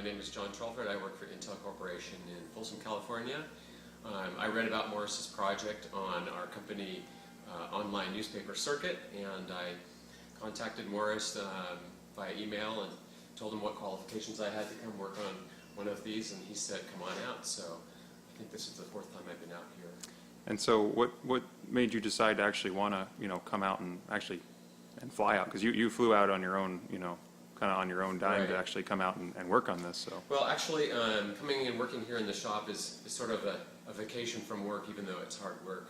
name is John Trelford. I work for Intel Corporation in Folsom, California. I read about Morris's project on our company online newspaper circuit, and I contacted Morris via email and told him what qualifications I had to come work on one of these, and he said, come on out. So I think this is the fourth time I've been out here. And so what made you decide to actually want to, come out and actually fly out? Because you flew out on your own, kind of on your own dime, right, to actually come out and work on this. So. Well, actually, coming and working here in the shop is sort of a vacation from work, even though it's hard work.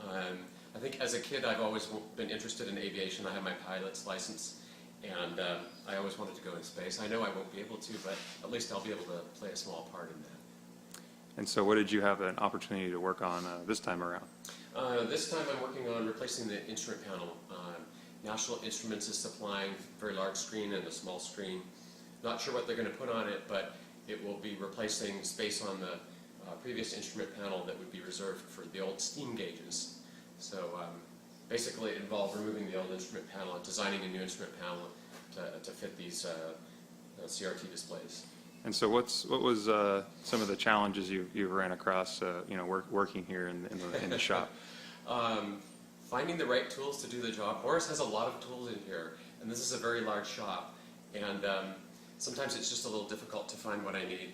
I think as a kid, I've always been interested in aviation. I have my pilot's license, and I always wanted to go in space. I know I won't be able to, but at least I'll be able to play a small part in that. And so what did you have an opportunity to work on this time around? This time I'm working on replacing the instrument panel. National Instruments is supplying a very large screen and a small screen. Not sure what they're going to put on it, but it will be replacing space on the previous instrument panel that would be reserved for the old steam gauges. So basically it involved removing the old instrument panel and designing a new instrument panel to fit these CRT displays. And so what was some of the challenges you ran across, working here in the shop? Finding the right tools to do the job. Morris has a lot of tools in here, and this is a very large shop, and sometimes it's just a little difficult to find what I need.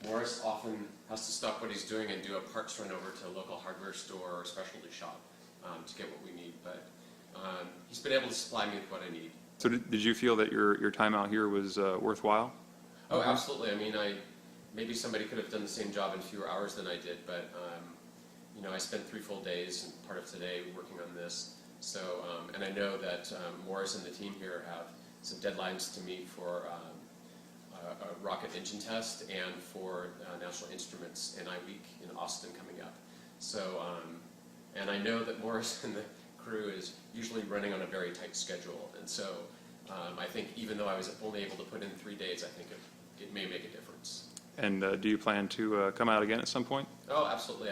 Morris often has to stop what he's doing and do a parts run over to a local hardware store or specialty shop to get what we need, but he's been able to supply me with what I need. So did you feel that your time out here was worthwhile? Oh, absolutely. I mean, maybe somebody could have done the same job in fewer hours than I did, but I spent 3 full days and part of today working on this. So, and I know that Morris and the team here have some deadlines to meet for a rocket engine test and for National Instruments NI Week in Austin coming up. So, and I know that Morris and the crew is usually running on a very tight schedule, and so I think even though I was only able to put in 3 days, I think it may make a difference. And do you plan to come out again at some point? Oh, absolutely.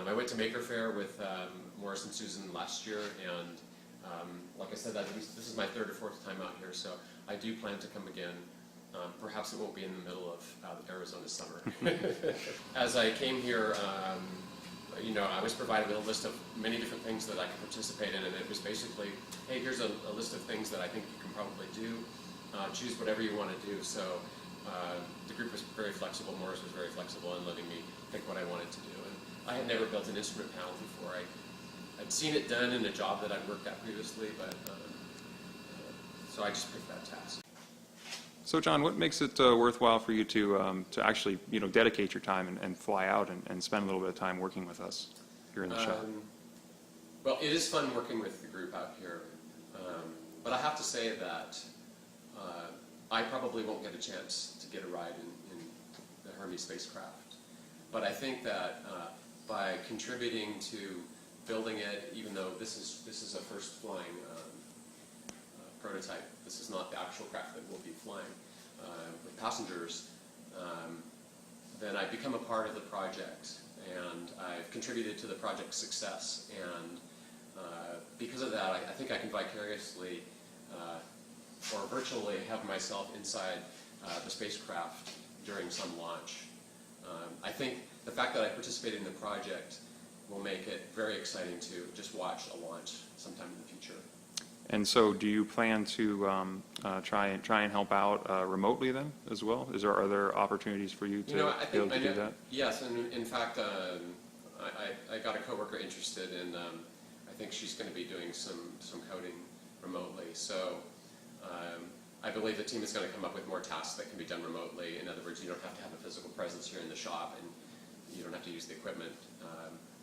I went to Maker Faire with Morris and Susan last year, and like I said, this is my 3rd or 4th time out here, so I do plan to come again. Perhaps it won't be in the middle of Arizona summer. As I came here, I was provided with a list of many different things that I could participate in, and it was basically, hey, here's a list of things that I think you can probably do. Choose whatever you want to do. So the group was very flexible. Morris was very flexible in letting me pick what I wanted to do. And I had never built an instrument panel before. I'd seen it done in a job that I'd worked at previously, but so I just picked that task. So John, what makes it worthwhile for you to actually dedicate your time and fly out and spend a little bit of time working with us here in the shop? Well, it is fun working with the group out here, but I have to say that I probably won't get a chance to get a ride in the Hermes Spacecraft. But I think that by contributing to building it, even though this is a first flying prototype, this is not the actual craft that we'll be flying with passengers, then I become a part of the project, and I've contributed to the project's success. And because of that, I think I can vicariously or virtually have myself inside the spacecraft during some launch. I think the fact that I participated in the project will make it very exciting to just watch a launch sometime in the future. And so, do you plan to try and help out remotely then as well? Are there opportunities for you to be able to do that? Yes, and in fact, I got a coworker interested, and I think she's going to be doing some coding remotely. So I believe the team is going to come up with more tasks that can be done remotely. In other words, you don't have to have a physical presence here in the shop, and you don't have to use the equipment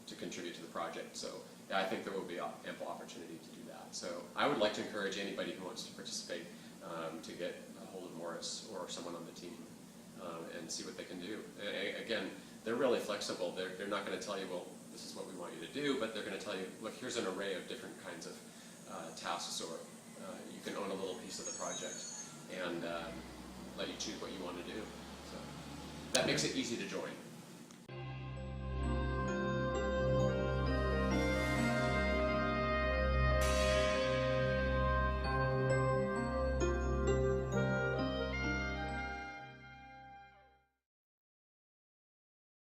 to contribute to the project. So yeah, I think there will be ample opportunity to do that. So I would like to encourage anybody who wants to participate to get a hold of Morris or someone on the team and see what they can do. Again, they're really flexible. They're not going to tell you, well, this is what we want you to do, but they're going to tell you, look, here's an array of different kinds of tasks, or you can own a little piece of the project and let you choose what you want to do. So that makes it easy to join.